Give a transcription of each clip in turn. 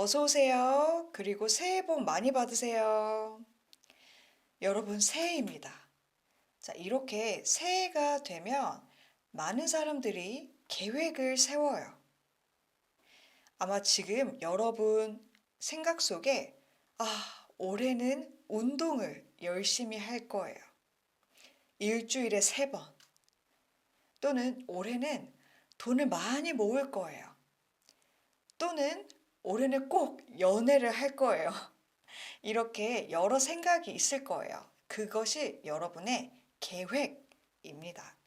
어서 오세요. 그리고 새해 복 많이 받으세요. 여러분, 새해입니다. 자, 이렇게 새해가 되면 많은 사람들이 계획을 세워요. 아마 지금 여러분 생각 속에, 올해는 운동을 열심히 할 거예요. 일주일에 3번. 또는 올해는 돈을 많이 모을 거예요. 또는 올해는 꼭 연애를 할 거예요. 이렇게 여러 생각이 있을 거예요. 그것이 여러분의 계획입니다.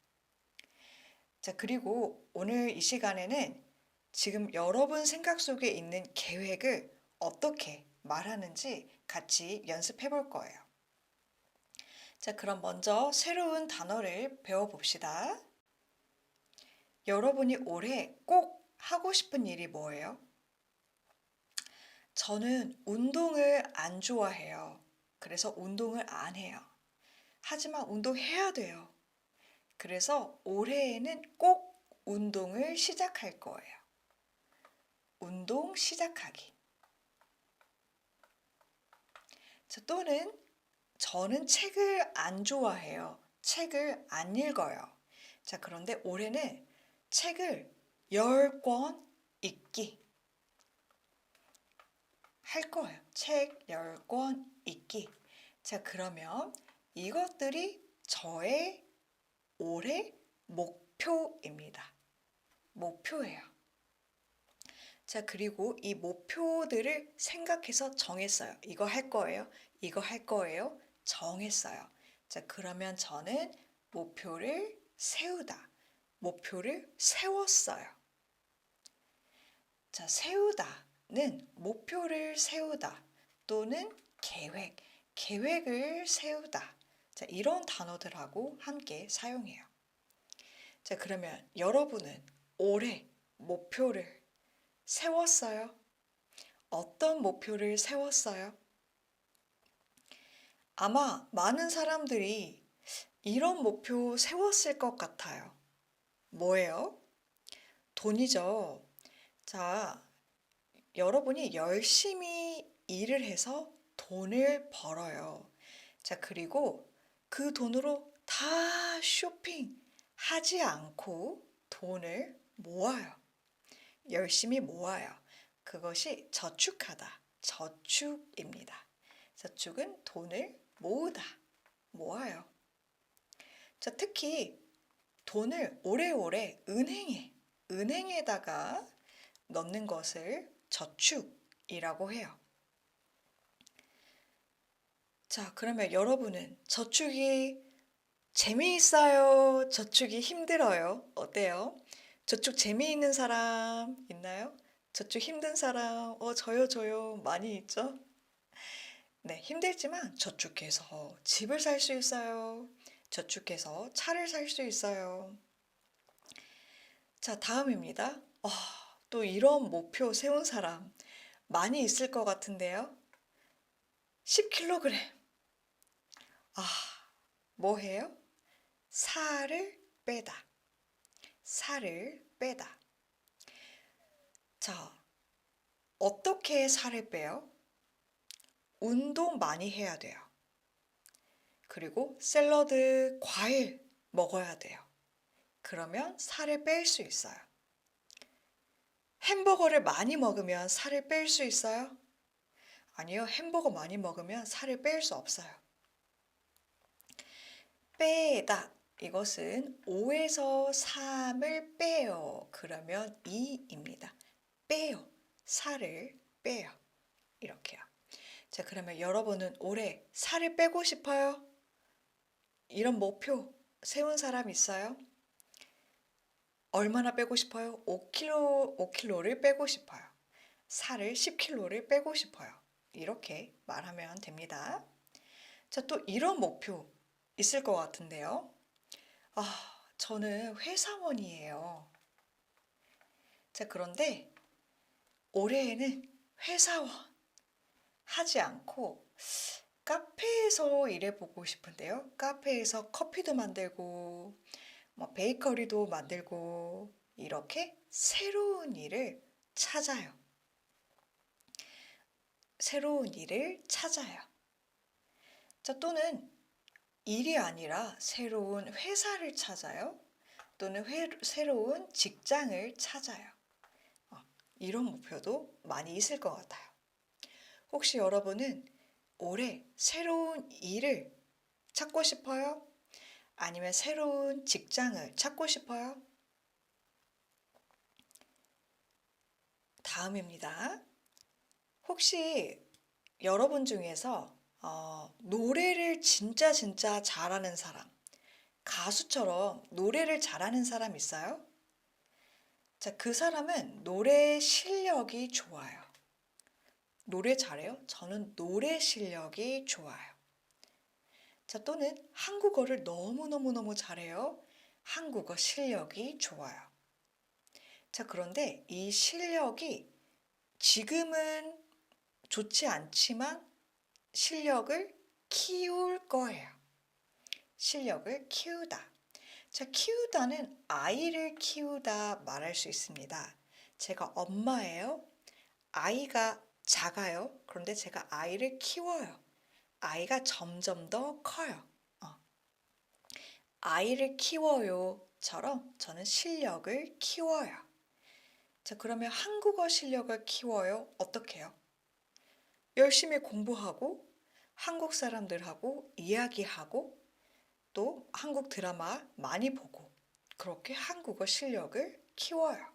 자, 그리고 오늘 이 시간에는 지금 여러분 생각 속에 있는 계획을 어떻게 말하는지 같이 연습해 볼 거예요. 자, 그럼 먼저 새로운 단어를 배워봅시다. 여러분이 올해 꼭 하고 싶은 일이 뭐예요? 저는 운동을 안 좋아해요. 그래서 운동을 안 해요. 하지만 운동해야 돼요. 그래서 올해에는 꼭 운동을 시작할 거예요. 운동 시작하기. 자, 또는 저는 책을 안 좋아해요. 책을 안 읽어요. 자, 그런데 올해는 책을 10권 읽기 할 거예요. 책 10권 읽기. 자, 그러면 이것들이 저의 올해 목표입니다. 목표예요. 자, 그리고 이 목표들을 생각해서 정했어요. 이거 할 거예요. 이거 할 거예요. 정했어요. 자, 그러면 저는 목표를 세우다. 목표를 세웠어요. 자, 세우다는 목표를 세우다 또는 계획, 계획을 세우다. 자, 이런 단어들하고 함께 사용해요. 자, 그러면 여러분은 올해 목표를 세웠어요? 어떤 목표를 세웠어요? 아마 많은 사람들이 이런 목표 세웠을 것 같아요. 뭐예요? 돈이죠. 자, 여러분이 열심히 일을 해서 돈을 벌어요. 자, 그리고 그 돈으로 다 쇼핑하지 않고 돈을 모아요. 열심히 모아요. 그것이 저축하다. 저축입니다. 저축은 돈을 모으다. 모아요. 자, 특히 돈을 오래오래 은행에다가 넣는 것을 저축이라고 해요. 자, 그러면 여러분은 저축이 재미있어요? 저축이 힘들어요? 어때요? 저축 재미있는 사람 있나요? 저축 힘든 사람, 저요, 많이 있죠? 네, 힘들지만 저축해서 집을 살 수 있어요. 저축해서 차를 살 수 있어요. 자, 다음입니다. 또 이런 목표 세운 사람 많이 있을 것 같은데요. 10kg. 아, 뭐 해요? 살을 빼다. 살을 빼다. 자, 어떻게 살을 빼요? 운동 많이 해야 돼요. 그리고 샐러드, 과일 먹어야 돼요. 그러면 살을 뺄 수 있어요. 햄버거를 많이 먹으면 살을 뺄 수 있어요? 아니요, 햄버거 많이 먹으면 살을 뺄 수 없어요. 빼다. 이것은 5에서 3을 빼요. 그러면 2입니다. 빼요. 살을 빼요. 이렇게요. 자, 그러면 여러분은 올해 살을 빼고 싶어요? 이런 목표 세운 사람 있어요? 얼마나 빼고 싶어요? 5kg를 빼고 싶어요. 살을 10kg를 빼고 싶어요. 이렇게 말하면 됩니다. 자, 또 이런 목표 있을 것 같은데요. 저는 회사원이에요. 자, 그런데 올해에는 회사원 하지 않고 카페에서 일해보고 싶은데요. 카페에서 커피도 만들고, 베이커리도 만들고, 이렇게 새로운 일을 찾아요. 새로운 일을 찾아요. 자, 또는 일이 아니라 새로운 회사를 찾아요. 또는 새로운 직장을 찾아요. 이런 목표도 많이 있을 것 같아요. 혹시 여러분은 올해 새로운 일을 찾고 싶어요? 아니면 새로운 직장을 찾고 싶어요? 다음입니다. 혹시 여러분 중에서 노래를 진짜 잘하는 사람, 가수처럼 노래를 잘하는 사람 있어요? 자, 그 사람은 노래 실력이 좋아요. 노래 잘해요? 저는 노래 실력이 좋아요. 자, 또는 한국어를 너무너무 잘해요. 한국어 실력이 좋아요. 자, 그런데 이 실력이 지금은 좋지 않지만 실력을 키울 거예요. 실력을 키우다. 자, 키우다는 아이를 키우다 말할 수 있습니다. 제가 엄마예요. 아이가 작아요. 그런데 제가 아이를 키워요. 아이가 점점 더 커요. 아이를 키워요처럼 저는 실력을 키워요. 자, 그러면 한국어 실력을 키워요. 어떻게 해요? 열심히 공부하고 한국 사람들하고 이야기하고 또 한국 드라마 많이 보고 그렇게 한국어 실력을 키워요.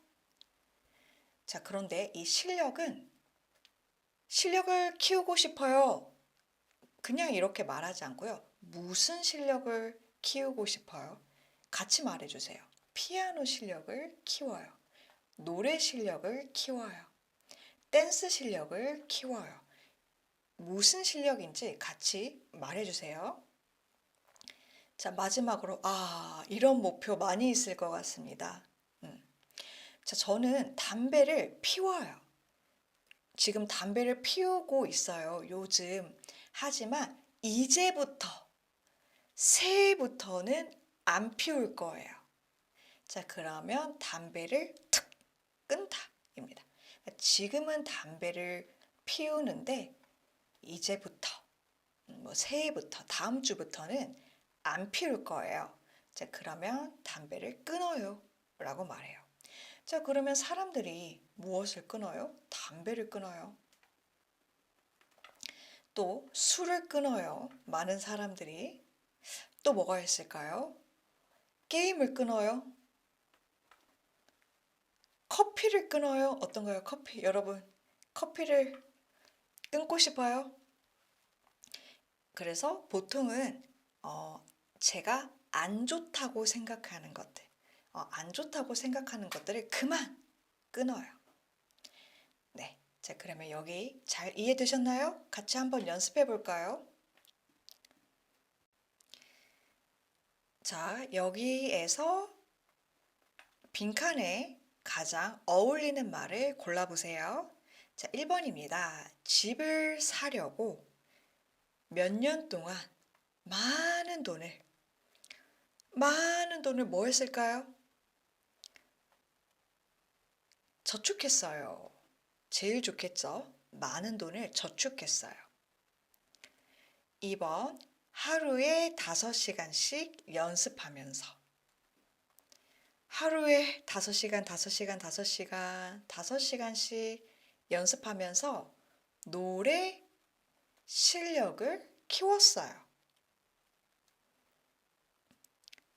자, 그런데 이 실력을 키우고 싶어요. 그냥 이렇게 말하지 않고요. 무슨 실력을 키우고 싶어요? 같이 말해주세요. 피아노 실력을 키워요. 노래 실력을 키워요. 댄스 실력을 키워요. 무슨 실력인지 같이 말해주세요. 자, 마지막으로, 이런 목표 많이 있을 것 같습니다. 자, 저는 담배를 피워요. 지금 담배를 피우고 있어요. 요즘. 하지만 이제부터, 새해부터는 안 피울 거예요. 자, 그러면 담배를 툭 끈다입니다. 지금은 담배를 피우는데 이제부터, 새해부터, 다음 주부터는 안 피울 거예요. 자, 그러면 담배를 끊어요. 라고 말해요. 자, 그러면 사람들이 무엇을 끊어요? 담배를 끊어요. 또 술을 끊어요. 많은 사람들이. 또 뭐가 있을까요? 게임을 끊어요. 커피를 끊어요. 어떤가요? 커피. 여러분, 커피를 끊고 싶어요? 그래서 보통은 제가 안 좋다고 생각하는 것들, 안 좋다고 생각하는 것들을 그만 끊어요. 네. 자, 그러면 여기 잘 이해되셨나요? 같이 한번 연습해 볼까요? 자, 여기에서 빈칸에 가장 어울리는 말을 골라보세요. 자, 1번입니다. 집을 사려고 몇 년 동안 많은 돈을 뭐 했을까요? 저축했어요. 제일 좋겠죠? 많은 돈을 저축했어요. 2번, 하루에 5시간씩 연습하면서. 하루에 5시간씩 연습하면서 노래 실력을 키웠어요.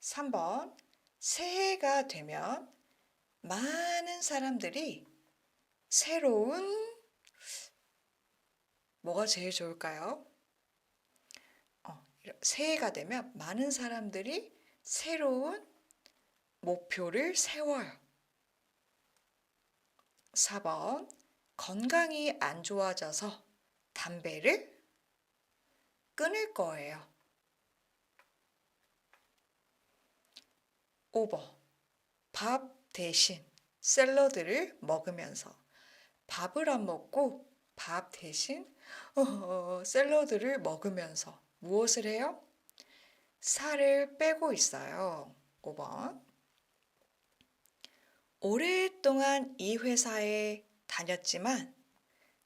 3번, 새해가 되면 많은 사람들이 새로운, 뭐가 제일 좋을까요? 새해가 되면 많은 사람들이 새로운 목표를 세워요. 4번, 건강이 안 좋아져서 담배를 끊을 거예요. 5번, 밥 대신 샐러드를 먹으면서. 밥을 안 먹고 밥 대신 샐러드를 먹으면서 무엇을 해요? 살을 빼고 있어요. 5번. 오랫동안 이 회사에 다녔지만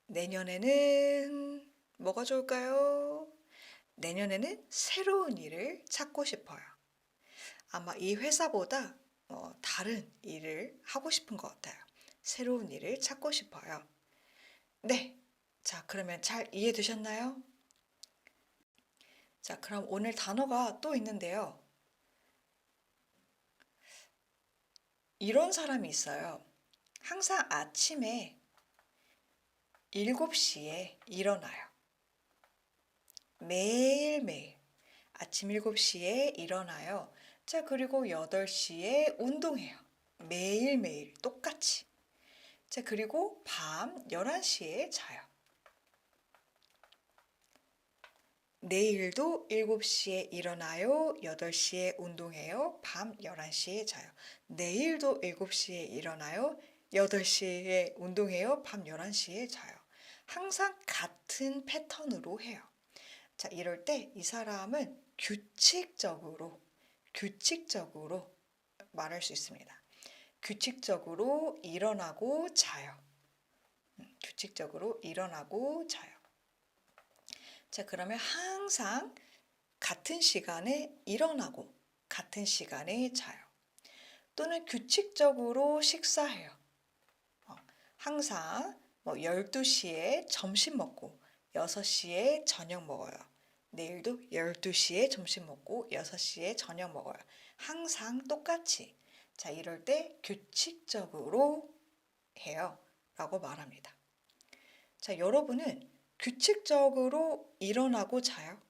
내년에는 뭐가 좋을까요? 내년에는 새로운 일을 찾고 싶어요. 아마 이 회사보다 다른 일을 하고 싶은 것 같아요. 새로운 일을 찾고 싶어요. 네. 자, 그러면 잘 이해되셨나요? 자, 그럼 오늘 단어가 또 있는데요. 이런 사람이 있어요. 항상 아침에 7시에 일어나요. 매일매일 아침 7시에 일어나요. 자, 그리고 8시에 운동해요. 매일매일 똑같이. 자, 그리고 밤 11시에 자요. 내일도 7시에 일어나요. 8시에 운동해요. 밤 11시에 자요. 내일도 7시에 일어나요. 8시에 운동해요. 밤 11시에 자요. 항상 같은 패턴으로 해요. 자, 이럴 때 이 사람은 규칙적으로 말할 수 있습니다. 규칙적으로 일어나고 자요. 규칙적으로 일어나고 자요. 자, 그러면 항상 같은 시간에 일어나고 같은 시간에 자요. 또는 규칙적으로 식사해요. 항상 12시에 점심 먹고 6시에 저녁 먹어요. 내일도 12시에 점심 먹고 6시에 저녁 먹어요. 항상 똑같이. 자, 이럴 때 규칙적으로 해요. 라고 말합니다. 자, 여러분은 규칙적으로 일어나고 자요.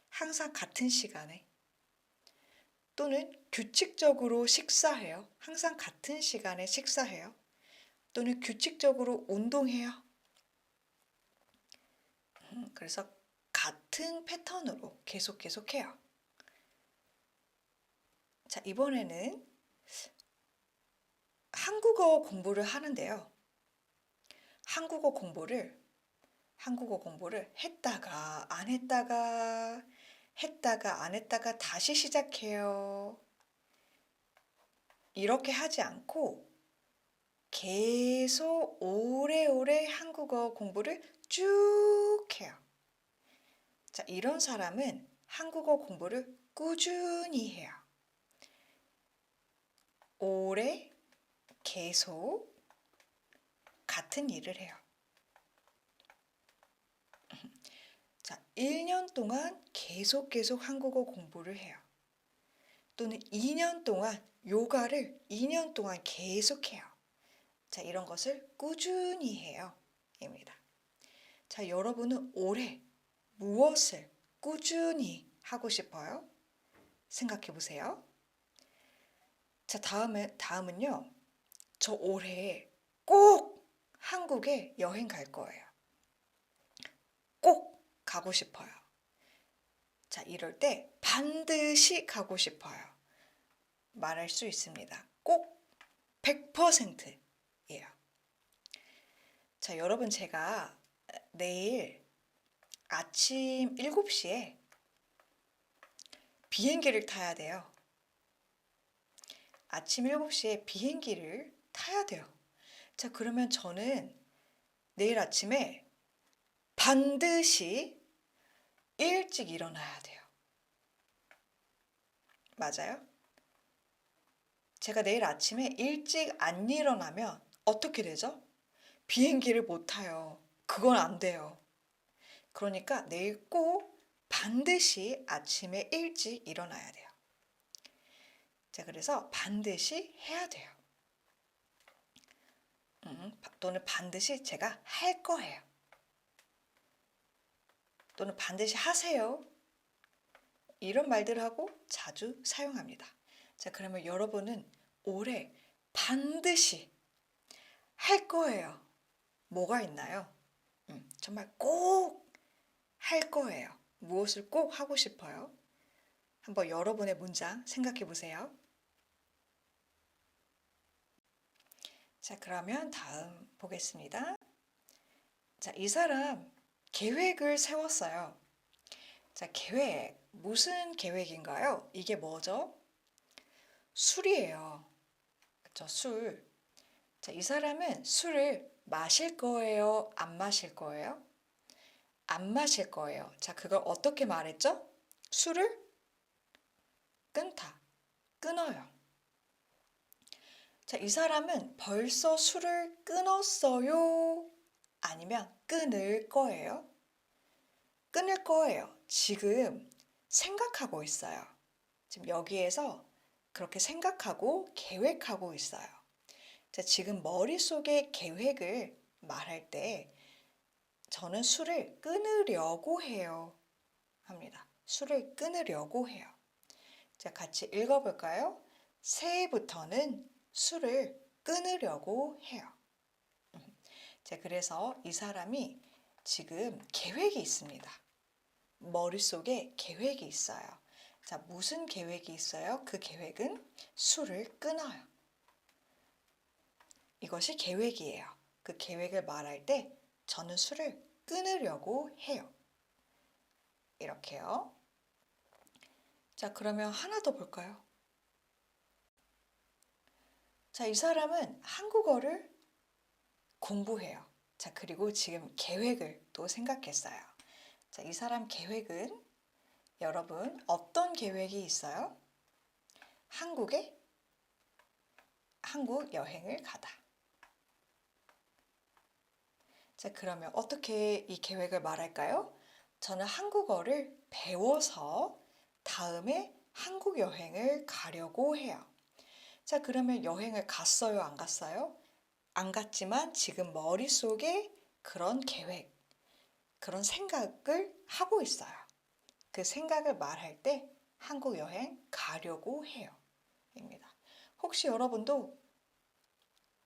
항상 같은 시간에. 또는 규칙적으로 식사해요. 항상 같은 시간에 식사해요. 또는 규칙적으로 운동해요. 그래서 같은 패턴으로 계속해요. 자, 이번에는 한국어 공부를 하는데요. 한국어 공부를 했다가 안 했다가 안 했다가 다시 시작해요. 이렇게 하지 않고 계속 오래오래 한국어 공부를 쭉 해요. 자, 이런 사람은 한국어 공부를 꾸준히 해요. 오래 계속 같은 일을 해요. 자, 1년 동안 계속 한국어 공부를 해요. 또는 2년 동안 요가를 2년 동안 계속 해요. 자, 이런 것을 꾸준히 해요. 입니다. 자, 여러분은 올해 무엇을 꾸준히 하고 싶어요? 생각해 보세요. 자, 다음은요. 저 올해 꼭 한국에 여행 갈 거예요. 꼭 가고 싶어요. 자, 이럴 때 반드시 가고 싶어요. 말할 수 있습니다. 꼭 100%예요. 자, 여러분 제가 내일 아침 7시에 비행기를 타야 돼요. 아침 7시에 비행기를 타야 돼요. 자, 그러면 저는 내일 아침에 반드시 일찍 일어나야 돼요. 맞아요? 제가 내일 아침에 일찍 안 일어나면 어떻게 되죠? 비행기를 못 타요. 그건 안 돼요. 그러니까 내일 꼭 반드시 아침에 일찍 일어나야 돼요. 자, 그래서 반드시 해야 돼요. 또는 반드시 제가 할 거예요. 또는 반드시 하세요. 이런 말들하고 자주 사용합니다. 자, 그러면 여러분은 올해 반드시 할 거예요. 뭐가 있나요? 정말 꼭 할 거예요. 무엇을 꼭 하고 싶어요? 한번 여러분의 문장 생각해 보세요. 자, 그러면 다음 보겠습니다. 자, 이 사람 계획을 세웠어요. 자, 계획. 무슨 계획인가요? 이게 뭐죠? 술이에요. 그쵸, 술. 자, 이 사람은 술을 마실 거예요? 안 마실 거예요? 안 마실 거예요. 자, 그걸 어떻게 말했죠? 술을 끊다, 끊어요. 자, 이 사람은 벌써 술을 끊었어요? 아니면 끊을 거예요? 끊을 거예요. 지금 생각하고 있어요. 지금 여기에서 그렇게 생각하고 계획하고 있어요. 자, 지금 머릿속에 계획을 말할 때 저는 술을 끊으려고 해요. 합니다. 술을 끊으려고 해요. 자, 같이 읽어볼까요? 새해부터는 술을 끊으려고 해요. 자, 그래서 이 사람이 지금 계획이 있습니다. 머릿속에 계획이 있어요. 자, 무슨 계획이 있어요? 그 계획은 술을 끊어요. 이것이 계획이에요. 그 계획을 말할 때 저는 술을 끊으려고 해요. 이렇게요. 자, 그러면 하나 더 볼까요? 자, 이 사람은 한국어를 공부해요. 자, 그리고 지금 계획을 또 생각했어요. 자, 이 사람 계획은 여러분 어떤 계획이 있어요? 한국 여행을 가다. 자, 그러면 어떻게 이 계획을 말할까요? 저는 한국어를 배워서 다음에 한국 여행을 가려고 해요. 자, 그러면 여행을 갔어요? 안 갔어요? 안 갔지만 지금 머릿속에 그런 계획, 그런 생각을 하고 있어요. 그 생각을 말할 때 한국 여행 가려고 해요. 입니다. 혹시 여러분도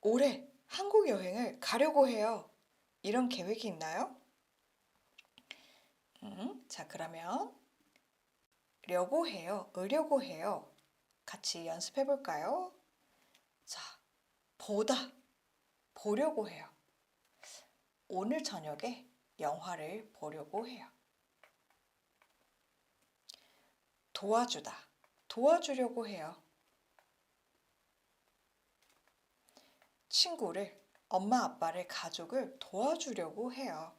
올해 한국 여행을 가려고 해요. 이런 계획이 있나요? 자, 그러면 려고 해요. 으려고 해요. 같이 연습해 볼까요? 자, 보려고 해요. 오늘 저녁에 영화를 보려고 해요. 도와주려고 해요. 친구를, 엄마, 아빠를, 가족을 도와주려고 해요.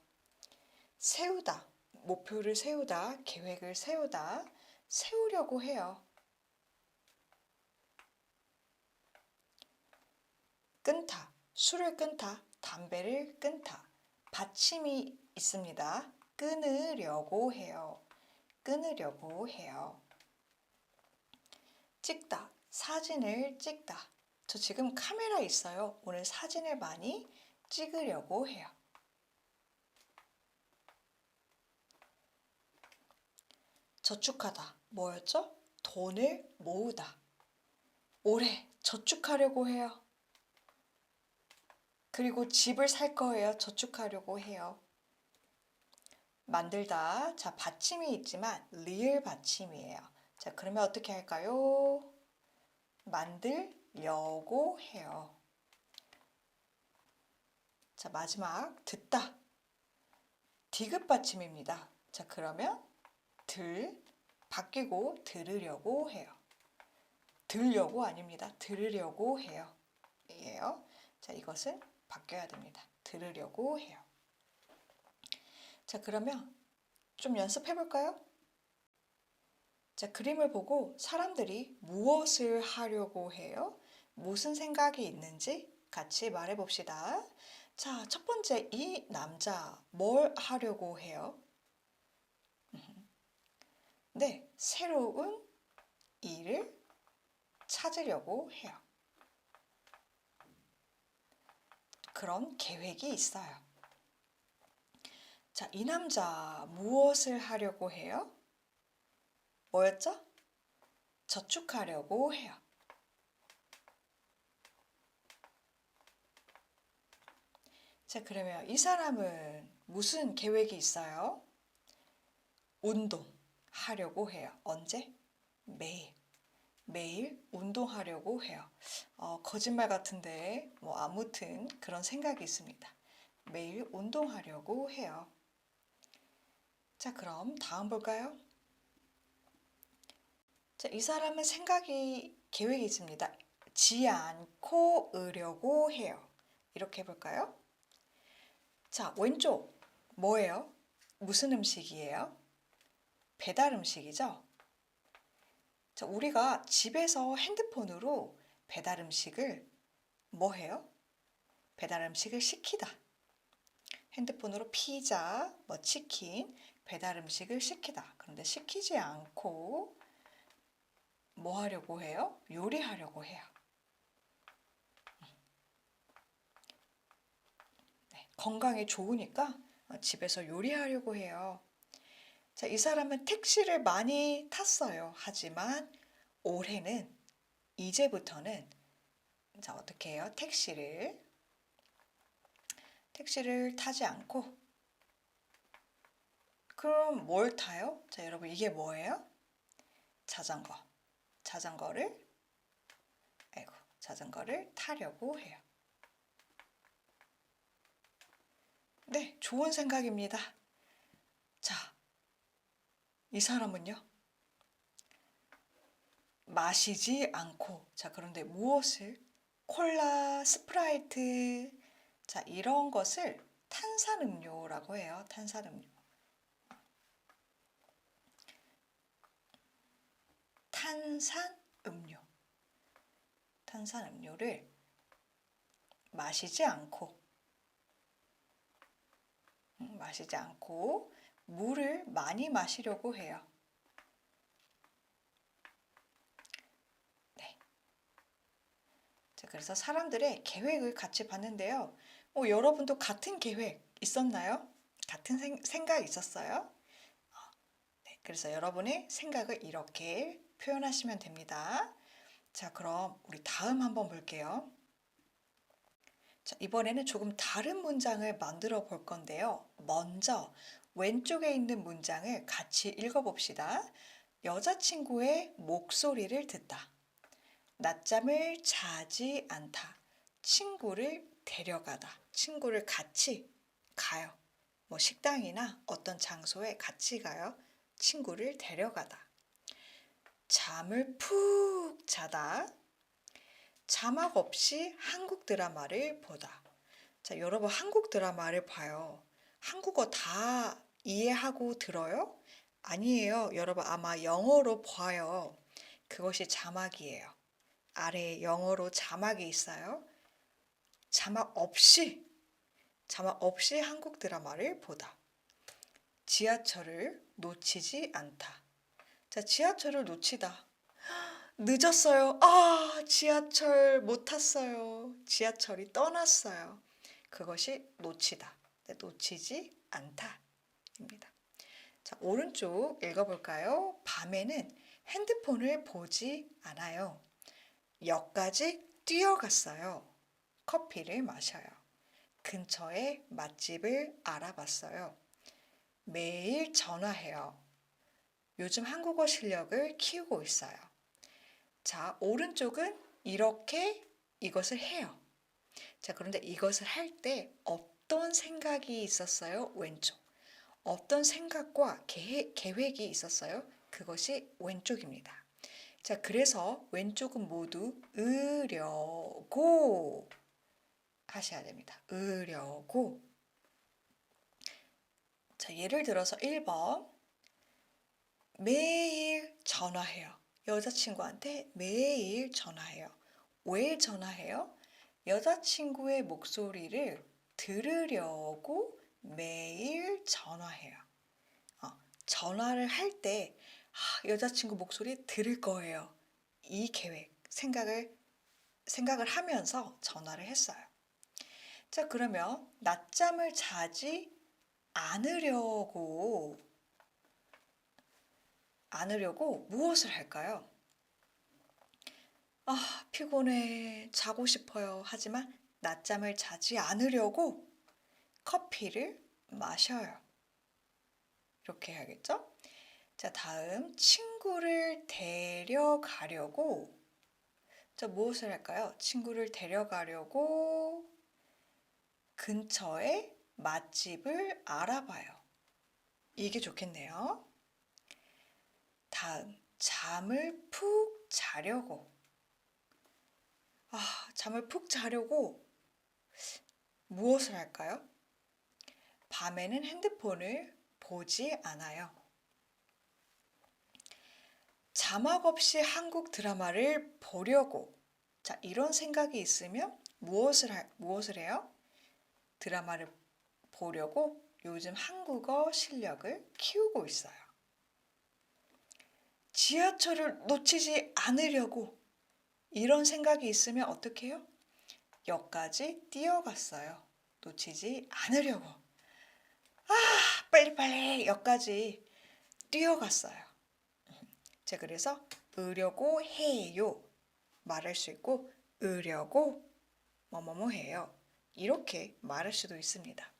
세우다, 목표를 세우다, 계획을 세우다, 세우려고 해요. 끊다, 술을 끊다, 담배를 끊다. 받침이 있습니다. 끊으려고 해요. 끊으려고 해요. 찍다, 사진을 찍다. 저 지금 카메라 있어요. 오늘 사진을 많이 찍으려고 해요. 저축하다. 뭐였죠? 돈을 모으다. 올해 저축하려고 해요. 그리고 집을 살 거예요. 저축하려고 해요. 만들다. 자, 받침이 있지만 리을 받침이에요. 자, 그러면 어떻게 할까요? 만들려고 해요. 자, 마지막 듣다. 디귿 받침입니다. 자, 그러면 바뀌고 들으려고 해요. 들려고 아닙니다. 들으려고 해요. 이에요. 자, 이것은 바뀌어야 됩니다. 들으려고 해요. 자, 그러면 좀 연습해 볼까요? 자, 그림을 보고 사람들이 무엇을 하려고 해요? 무슨 생각이 있는지 같이 말해 봅시다. 자, 첫 번째, 이 남자 뭘 하려고 해요? 네, 새로운 일을 찾으려고 해요. 그런 계획이 있어요. 자, 이 남자 무엇을 하려고 해요? 뭐였죠? 저축하려고 해요. 자, 그러면 이 사람은 무슨 계획이 있어요? 운동하려고 해요. 언제? 매일. 매일 운동하려고 해요. 거짓말 같은데 뭐 아무튼 그런 생각이 있습니다. 매일 운동하려고 해요. 자, 그럼 다음 볼까요? 자, 이 사람은 계획이 있습니다. 지 않고 으려고 해요. 이렇게 해볼까요? 자, 왼쪽 뭐예요? 무슨 음식이에요? 배달 음식이죠? 자, 우리가 집에서 핸드폰으로 배달 음식을 뭐 해요? 배달 음식을 시키다. 핸드폰으로 피자, 뭐 치킨, 배달 음식을 시키다. 그런데 시키지 않고 뭐 하려고 해요? 요리하려고 해요. 네, 건강에 좋으니까 집에서 요리하려고 해요. 자, 이 사람은 택시를 많이 탔어요. 하지만 올해는 이제부터는 자, 어떻게 해요? 택시를 타지 않고 그럼 뭘 타요? 자, 여러분 이게 뭐예요? 자전거. 자전거를 아이고, 자전거를 타려고 해요. 네, 좋은 생각입니다. 자, 이 사람은요? 마시지 않고 자, 그런데 무엇을? 콜라, 스프라이트 자, 이런 것을 탄산음료라고 해요. 탄산음료. 탄산음료. 탄산음료를 마시지 않고 물을 많이 마시려고 해요. 네. 자, 그래서 사람들의 계획을 같이 봤는데요. 여러분도 같은 계획 있었나요? 같은 생각 있었어요? 네, 그래서 여러분의 생각을 이렇게 표현하시면 됩니다. 자, 그럼 우리 다음 한번 볼게요. 자, 이번에는 조금 다른 문장을 만들어 볼 건데요. 먼저 왼쪽에 있는 문장을 같이 읽어봅시다. 여자친구의 목소리를 듣다. 낮잠을 자지 않다. 친구를 데려가다. 친구를 같이 가요. 뭐 식당이나 어떤 장소에 같이 가요. 친구를 데려가다. 잠을 푹 자다. 자막 없이 한국 드라마를 보다. 자, 여러분 한국 드라마를 봐요. 한국어 다 이해하고 들어요? 아니에요. 여러분 아마 영어로 봐요. 그것이 자막이에요. 아래에 영어로 자막이 있어요. 자막 없이 한국 드라마를 보다. 지하철을 놓치지 않다. 자, 지하철을 놓치다. 늦었어요. 아, 지하철 못 탔어요. 지하철이 떠났어요. 그것이 놓치다. 네, 놓치지 않다입니다. 자, 오른쪽 읽어볼까요? 밤에는 핸드폰을 보지 않아요. 역까지 뛰어갔어요. 커피를 마셔요. 근처에 맛집을 알아봤어요. 매일 전화해요. 요즘 한국어 실력을 키우고 있어요. 자, 오른쪽은 이렇게 이것을 해요. 자, 그런데 이것을 할 때 어떤 생각이 있었어요? 왼쪽. 어떤 생각과 계획이 있었어요? 그것이 왼쪽입니다. 자, 그래서 왼쪽은 모두 으려고 하셔야 됩니다. 으려고. 자, 예를 들어서 1번. 매일 전화해요. 여자친구한테 매일 전화해요. 왜 전화해요? 여자친구의 목소리를 들으려고 매일 전화해요. 전화를 할 때 여자친구 목소리 들을 거예요. 이 계획, 생각을 하면서 전화를 했어요. 자, 그러면 낮잠을 자지 않으려고 무엇을 할까요? 피곤해, 자고 싶어요. 하지만 낮잠을 자지 않으려고 커피를 마셔요. 이렇게 해야겠죠? 자, 다음 친구를 데려가려고 자, 무엇을 할까요? 친구를 데려가려고 근처에 맛집을 알아봐요. 이게 좋겠네요. 다음, 잠을 푹 자려고. 잠을 푹 자려고 무엇을 할까요? 밤에는 핸드폰을 보지 않아요. 자막 없이 한국 드라마를 보려고. 자, 이런 생각이 있으면 무엇을 해요? 드라마를 보려고 요즘 한국어 실력을 키우고 있어요. 지하철을 놓치지 않으려고. 이런 생각이 있으면 어떻게 해요? 역까지 뛰어갔어요. 놓치지 않으려고. 빨리빨리 역까지 뛰어갔어요. 자, 그래서 으려고 해요. 말할 수 있고 으려고 뭐뭐뭐 해요. 이렇게 말할 수도 있습니다.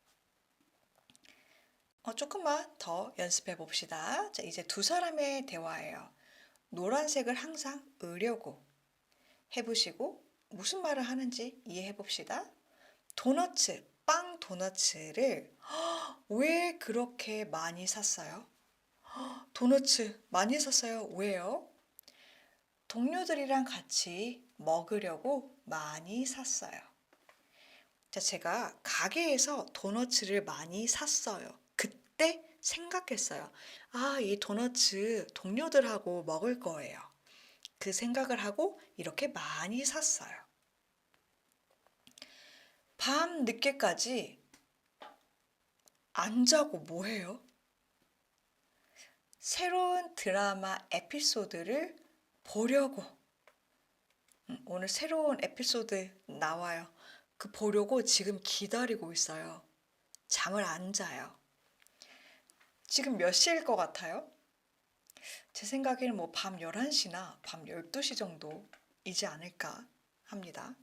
조금만 더 연습해 봅시다. 자, 이제 두 사람의 대화예요. 노란색을 항상 으려고 해보시고 무슨 말을 하는지 이해해 봅시다. 도너츠, 빵 도너츠를 왜 그렇게 많이 샀어요? 도너츠 많이 샀어요. 왜요? 동료들이랑 같이 먹으려고 많이 샀어요. 자, 제가 가게에서 도너츠를 많이 샀어요. 그때 생각했어요. 이 도너츠 동료들하고 먹을 거예요. 그 생각을 하고 이렇게 많이 샀어요. 밤 늦게까지 안 자고 뭐 해요? 새로운 드라마 에피소드를 보려고. 오늘 새로운 에피소드 나와요. 그 보려고 지금 기다리고 있어요. 잠을 안 자요. 지금 몇 시일 것 같아요? 제 생각에는 뭐 밤 11시나 밤 12시 정도이지 않을까 합니다.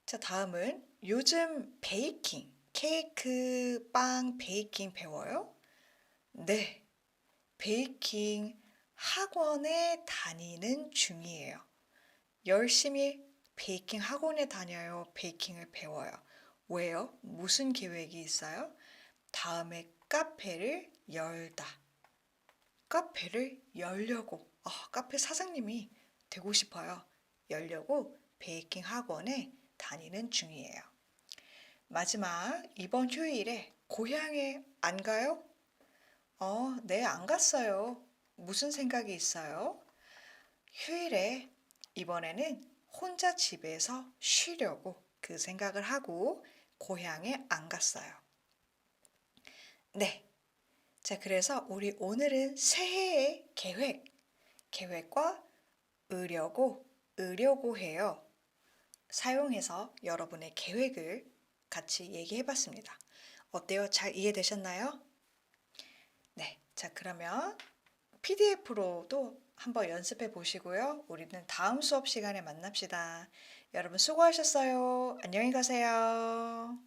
자, 다음은 요즘 베이킹, 케이크, 빵, 베이킹 배워요? 네, 베이킹 학원에 다니는 중이에요. 열심히 베이킹 학원에 다녀요. 베이킹을 배워요. 왜요? 무슨 계획이 있어요? 다음에 카페를 열다. 카페를 열려고. 카페 사장님이 되고 싶어요. 열려고 베이킹 학원에 다니는 중이에요. 마지막 이번 휴일에 고향에 안 가요? 네, 안 갔어요. 무슨 생각이 있어요? 휴일에 이번에는 혼자 집에서 쉬려고 그 생각을 하고 고향에 안 갔어요. 네. 자, 그래서 우리 오늘은 새해의 계획과 으려고 해요. 사용해서 여러분의 계획을 같이 얘기해 봤습니다. 어때요? 잘 이해되셨나요? 네. 자, 그러면 PDF로도 한번 연습해 보시고요. 우리는 다음 수업 시간에 만납시다. 여러분 수고하셨어요. 안녕히 가세요.